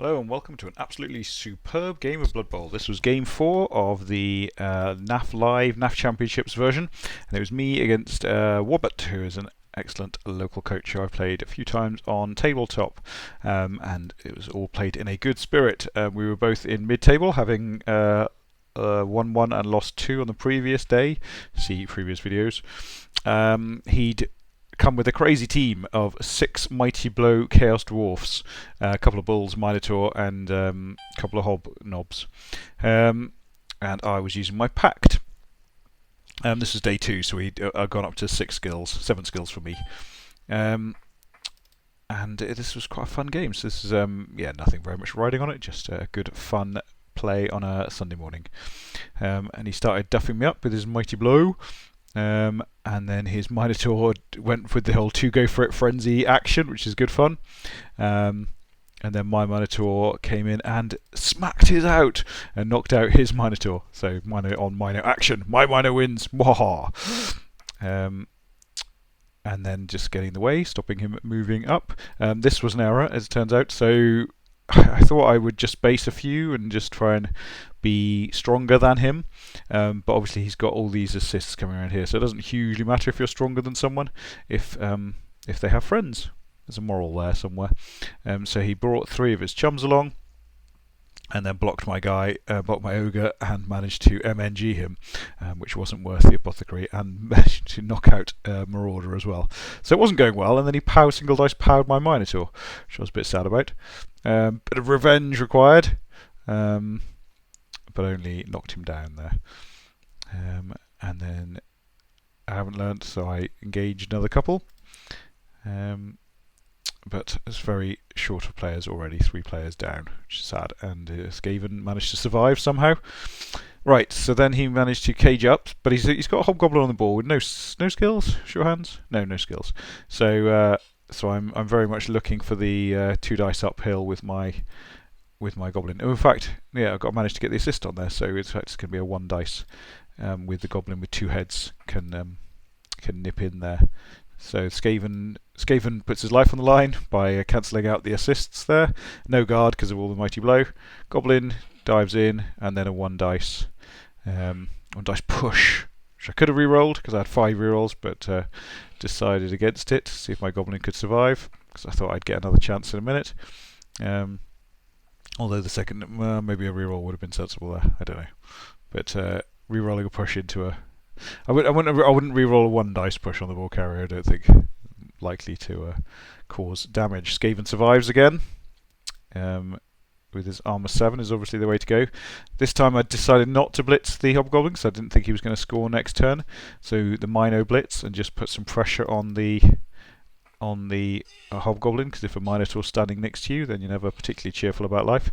Hello and welcome to an absolutely superb game of Blood Bowl. This was game 4 of the NAF Championships version, and it was me against Wobert, who is an excellent local coach who I've played a few times on tabletop, and it was all played in a good spirit. We were both in mid-table, having won 1 and lost 2 on the previous day. See previous videos. He'd come with a crazy team of 6 Mighty Blow Chaos Dwarfs, a couple of Bulls, Minotaur, and a couple of Hobnobs. And I was using my Pact. This is day 2, so we'd gone up to 7 skills for me. And this was quite a fun game. So this is nothing very much riding on it, just a good fun play on a Sunday morning. And he started duffing me up with his Mighty Blow. And then his Minotaur went with the whole 2 go for it frenzy action, which is good fun. And then my Minotaur came in and smacked his out and knocked out his Minotaur. So Mino on Mino action. My Mino wins. Waha! And then just getting in the way, stopping him moving up. This was an error, as it turns out. So I thought I would just base a few and just try and be stronger than him, but obviously he's got all these assists coming around here, so it doesn't hugely matter if you're stronger than someone if they have friends. There's a moral there somewhere. So he brought 3 of his chums along, and then blocked my guy, blocked my ogre, and managed to MNG him, which wasn't worth the apothecary, and managed to knock out Marauder as well. So it wasn't going well, and then he single dice powered my Minotaur, which I was a bit sad about. Bit of revenge required, but only knocked him down there. And then I haven't learnt, so I engaged another couple. But it's very short of players already, 3 players down, which is sad. And Skaven managed to survive somehow. Right, so then he managed to cage up, but he's got a Hobgoblin on the board with no skills. Show of hands, no skills. So I'm very much looking for the 2 dice uphill with my Goblin. In fact, yeah, I've managed to get the assist on there, so it's going to be a 1 dice with the Goblin with 2 heads can nip in there. So Skaven puts his life on the line by cancelling out the assists there. No guard because of all the Mighty Blow. Goblin dives in, and then a 1 dice push, which I could have re-rolled because I had 5 re-rolls, but decided against it to see if my Goblin could survive, because I thought I'd get another chance in a minute. Although the second, maybe a re-roll would have been sensible there. I don't know, but re-rolling a push into a I wouldn't re-roll a 1 dice push on the ball carrier. I don't think likely to cause damage. Skaven survives again. With his armor 7 is obviously the way to go. This time I decided not to blitz the Hobgoblin because I didn't think he was going to score next turn. So the Mino blitz and just put some pressure on the Hobgoblin, because if a Minotaur's standing next to you, then you're never particularly cheerful about life.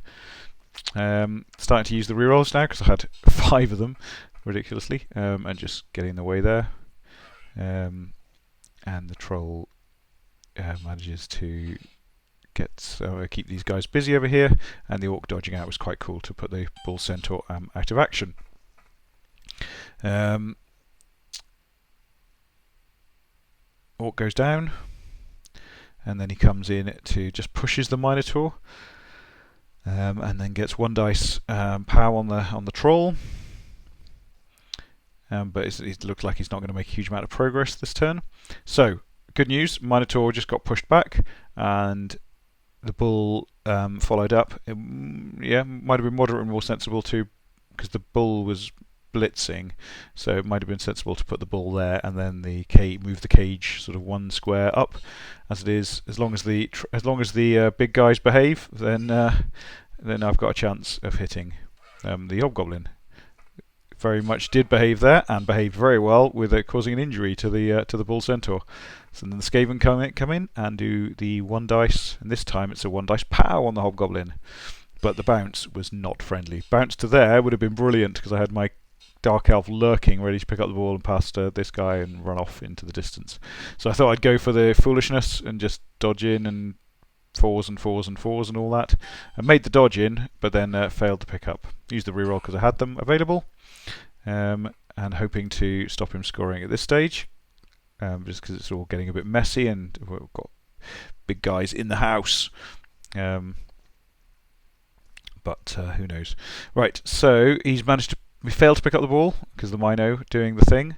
Starting to use the rerolls now because I had 5 of them, ridiculously, and just getting in the way there. And the Troll manages to keep these guys busy over here, and the Orc dodging out was quite cool to put the Bull Centaur out of action. Orc goes down, and then he comes in to just pushes the Minotaur, and then gets 1 dice power on the Troll. But it looks like he's not going to make a huge amount of progress this turn. So, good news, Minotaur just got pushed back, and the Bull followed up. Might have been moderate and more sensible too, because the Bull was blitzing, so it might have been sensible to put the Bull there and then move the cage sort of 1 square up, as it is. As long as the big guys behave, then I've got a chance of hitting the Hobgoblin. Very much did behave there, and behaved very well with causing an injury to the Bull Centaur. So then the Skaven come in and do the 1 dice, and this time it's a 1 dice pow on the Hobgoblin. But the bounce was not friendly. Bounce to there would have been brilliant because I had my Dark Elf lurking, ready to pick up the ball and pass this guy and run off into the distance. So I thought I'd go for the foolishness and just dodge in and 4s and 4s and 4s and all that. I made the dodge in, but then failed to pick up. Used the reroll because I had them available. And hoping to stop him scoring at this stage, just because it's all getting a bit messy and we've got big guys in the house. but who knows. Right, so he's managed to. We failed to pick up the ball because the Mino doing the thing.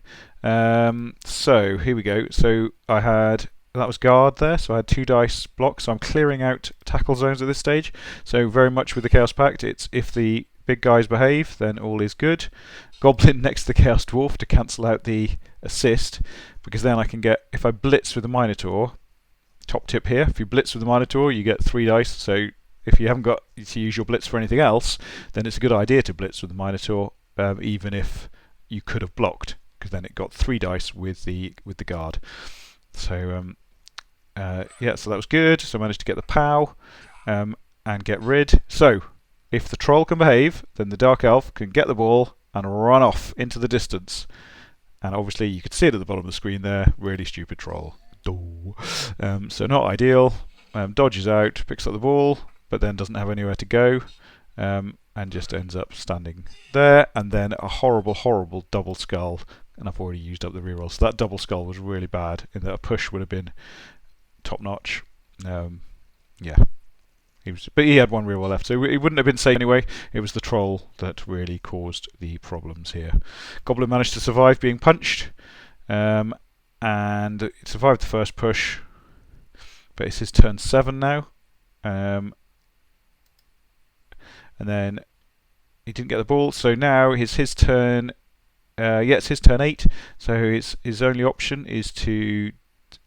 So here we go. So that was guard there, so I had 2 dice blocks. So I'm clearing out tackle zones at this stage. So very much with the Chaos Pact, it's if the big guys behave, then all is good. Goblin next to the Chaos Dwarf to cancel out the assist, because then I can get, if I blitz with the Minotaur, top tip here, if you blitz with the Minotaur, you get 3 dice. So if you haven't got to use your blitz for anything else, then it's a good idea to blitz with the Minotaur, even if you could have blocked, because then it got 3 dice with the guard. So yeah, so that was good. So I managed to get the POW and get rid. So if the troll can behave, then the Dark Elf can get the ball and run off into the distance. And obviously you could see it at the bottom of the screen there, really stupid troll. So not ideal. Dodges out, picks up the ball, but then doesn't have anywhere to go, and just ends up standing there. And then a horrible, horrible double skull, and I've already used up the reroll. So that double skull was really bad, in that a push would have been top notch. Yeah. But he had 1 reroll left, so he wouldn't have been safe anyway. It was the troll that really caused the problems here. Goblin managed to survive being punched, and it survived the first push, but it's his turn 7 now. And then he didn't get the ball, so now it's his turn. Yeah, it's his turn 8, so his only option is to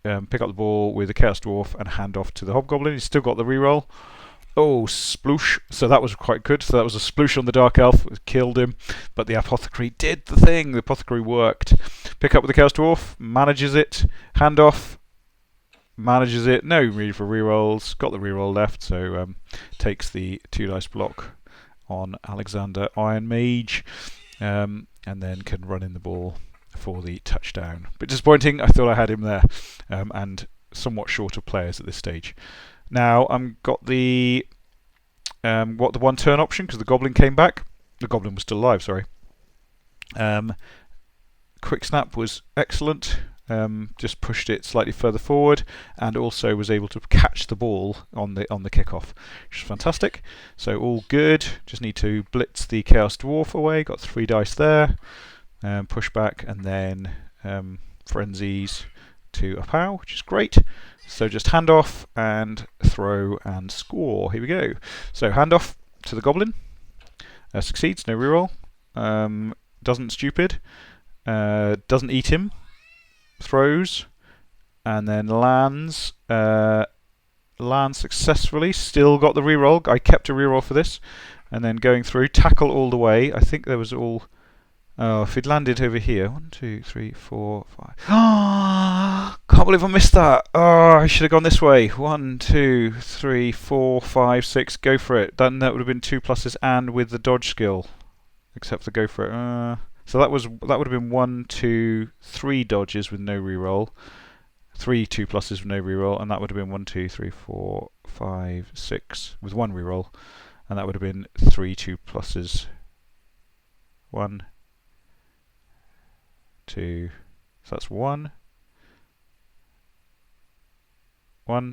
pick up the ball with the Chaos Dwarf and hand off to the Hobgoblin. He's still got the reroll. Oh, sploosh. So that was quite good. So that was a sploosh on the Dark Elf. It killed him. But the Apothecary did the thing. The Apothecary worked. Pick up with the Chaos Dwarf. Manages it. Hand off. Manages it. No need for rerolls. Got the reroll left. So takes the 2 dice block on Alexander Iron Mage. And then can run in the ball for the touchdown. But disappointing. I thought I had him there. And somewhat short of players at this stage. Now I've got the 1 turn option, because the Goblin came back. The Goblin was still alive, sorry. Quick Snap was excellent. Just pushed it slightly further forward, and also was able to catch the ball on the kickoff, which is fantastic. So all good. Just need to blitz the Chaos Dwarf away. Got 3 dice there. Push back, and then frenzies to a POW, which is great. So just hand off and throw and score. Here we go. So hand off to the Goblin. Succeeds, no reroll. Doesn't stupid. Doesn't eat him. Throws. And then lands. Lands successfully. Still got the reroll. I kept a reroll for this. And then going through. Tackle all the way. I think there was all... Oh, if he'd landed over here. 1, 2, 3, 4, 5. Ah! Can't believe I missed that. Oh, I should have gone this way. 1, 2, 3, 4, 5, 6. Go for it. Then that would have been 2 pluses and with the dodge skill. Except for go for it. So that would have been 1, 2, 3 dodges with no reroll. 3 2 pluses with no reroll, and that would have been 1, 2, 3, 4, 5, 6 with 1 reroll, and that would have been 3 2 pluses. 1, 2, so that's 1,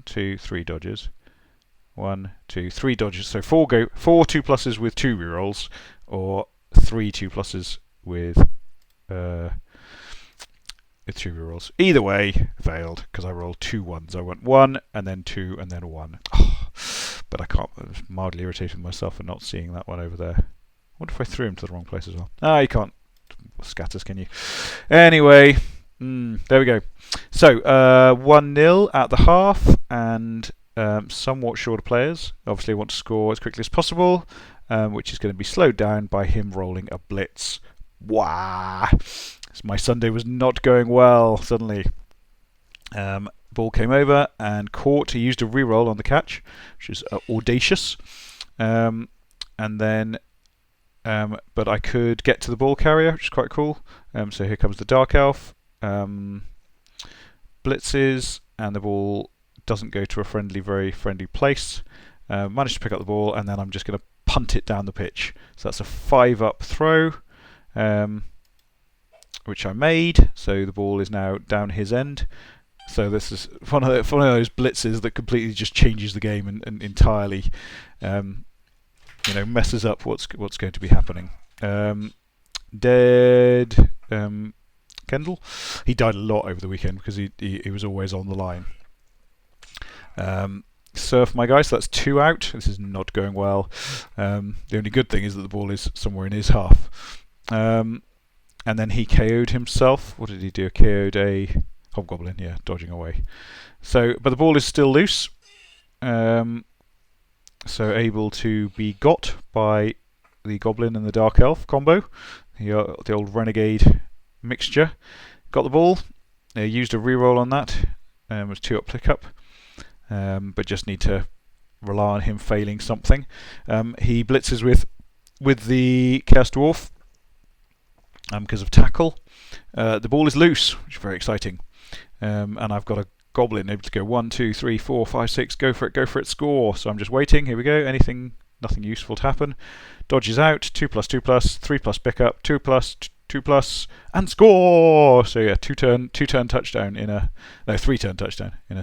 2, 3 dodges. 1, 2, 3 dodges. So 4 2 pluses with 2 rerolls, or 3 2 pluses with 2 rerolls. Either way, failed because I rolled 2 1s. I went 1 and then 2 and then 1. Oh, but I can't. I was mildly irritated with myself for not seeing that one over there. I wonder if I threw him to the wrong place as well. You can't scatters, can you? Anyway, there we go. So 1-0 at the half, and somewhat shorter players. Obviously want to score as quickly as possible, which is going to be slowed down by him rolling a blitz. Wow! So my Sunday was not going well suddenly. Ball came over and caught. He used a reroll on the catch, which is audacious. And then but I could get to the ball carrier, which is quite cool. So here comes the Dark Elf. Blitzes, and the ball doesn't go to a very friendly place. Managed to pick up the ball, and then I'm just going to punt it down the pitch. So that's a 5-up throw, which I made. So the ball is now down his end. So this is one of those blitzes that completely just changes the game and entirely messes up what's going to be happening. Dead Kendall. He died a lot over the weekend because he was always on the line. Surf my guy, so that's 2 out. This is not going well. The only good thing is that the ball is somewhere in his half. And then he KO'd himself. What did he do? KO'd a hobgoblin, yeah, dodging away. So, but the ball is still loose. So able to be got by the goblin and the dark elf combo. The old renegade mixture. Got the ball. Used a reroll on that. Was 2 up pick up. But just need to rely on him failing something. He blitzes with the Chaos Dwarf because of tackle. The ball is loose, which is very exciting. And I've got a goblin able to go 1, 2, 3, 4, 5, 6. Go for it, score. So I'm just waiting. Here we go. Nothing useful to happen. Dodges out. 2+, 2+, 3+ pickup. 2+, 2+, and score! So yeah, 3-turn touchdown in a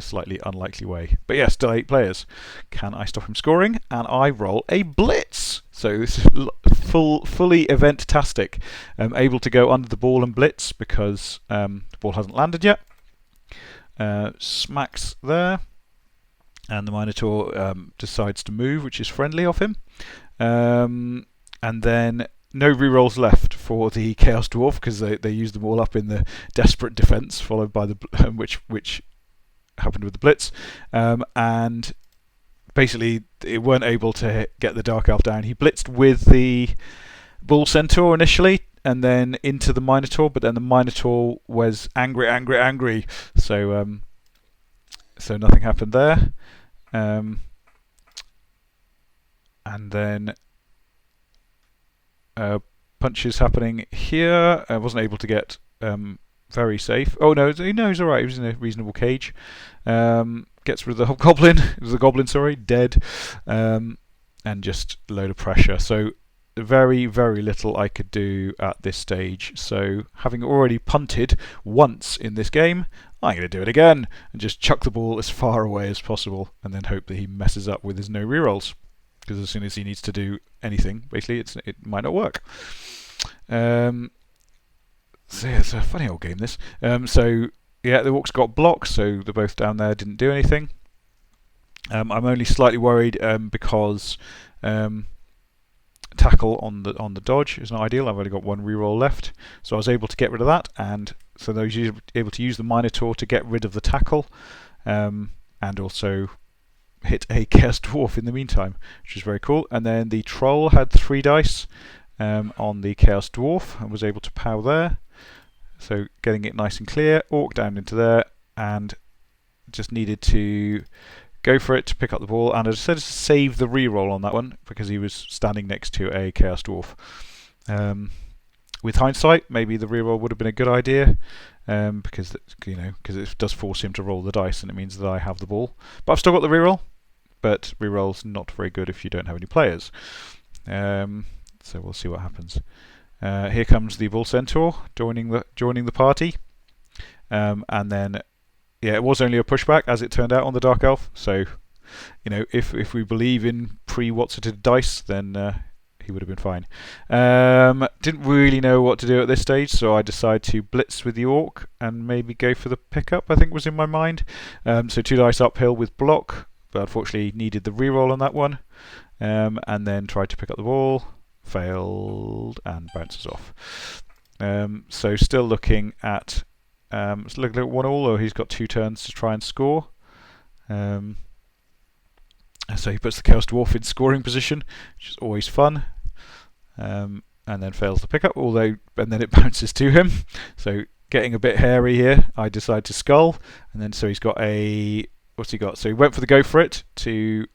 slightly unlikely way. But yeah, still 8 players. Can I stop him scoring? And I roll a blitz. So this is fully event-tastic. Able to go under the ball and blitz because the ball hasn't landed yet. Smacks there. And the Minotaur decides to move, which is friendly of him. And then no rerolls left for the Chaos Dwarf because they used them all up in the desperate defense, followed by the which happened with the blitz. And basically, it weren't able to get the Dark Elf down. He blitzed with the Bull Centaur initially, and then into the Minotaur. But then the Minotaur was angry. So nothing happened there. And then punches happening here. I wasn't able to get very safe. Oh no, he's alright. He was in a reasonable cage. Gets rid of the hobgoblin. It was the goblin, sorry, dead. And just a load of pressure. So very, very little I could do at this stage. So having already punted once in this game, I'm going to do it again and just chuck the ball as far away as possible and then hope that he messes up with his no rerolls. Because as soon as he needs to do anything, basically it might not work. So yeah, it's a funny old game, this. So yeah, the orcs got blocked, so they're both down there, didn't do anything. I'm only slightly worried because tackle on the dodge is not ideal. I've only got 1 reroll left, so I was able to get rid of that, and so I was able to use the Minotaur to get rid of the tackle, and also hit a Chaos Dwarf in the meantime, which is very cool. And then the Troll had 3 dice on the Chaos Dwarf and was able to pow there. So getting it nice and clear. Orc down into there, and just needed to go for it to pick up the ball. And I decided to save the reroll on that one because he was standing next to a Chaos Dwarf. With hindsight, maybe the reroll would have been a good idea. Because it does force him to roll the dice, and it means that I have the ball. But I've still got the reroll. But reroll's not very good if you don't have any players. So we'll see what happens. Here comes the Bull Centaur joining the party, and then yeah, it was only a pushback as it turned out on the Dark Elf. So if we believe in pre-Watsetted dice, then he would have been fine. Didn't really know what to do at this stage, so I decided to blitz with the Orc and maybe go for the pickup, I think was in my mind. So 2 dice uphill with block, but unfortunately needed the reroll on that one. And then tried to pick up the ball, failed, and bounces off. So still looking at 1-all, though he's got 2 turns to try and score. So he puts the Chaos Dwarf in scoring position, which is always fun. And then fails the pickup, and then it bounces to him. So getting a bit hairy here, I decide to skull, and then so he's got what's he got? So he went for the go for it to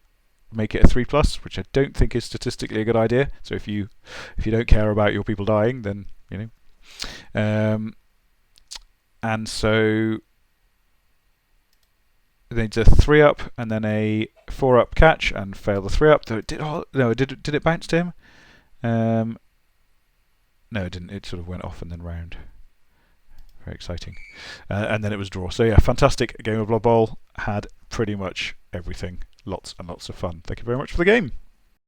make it a 3+, which I don't think is statistically a good idea. So if you don't care about your people dying, then and so then it's a 3-up and then a 4-up catch and fail the 3-up. Did it bounce to him? No, it didn't. It sort of went off and then round. Very exciting. And then it was draw. So yeah, fantastic game of Blood Bowl. Had pretty much everything. Lots and lots of fun. Thank you very much for the game.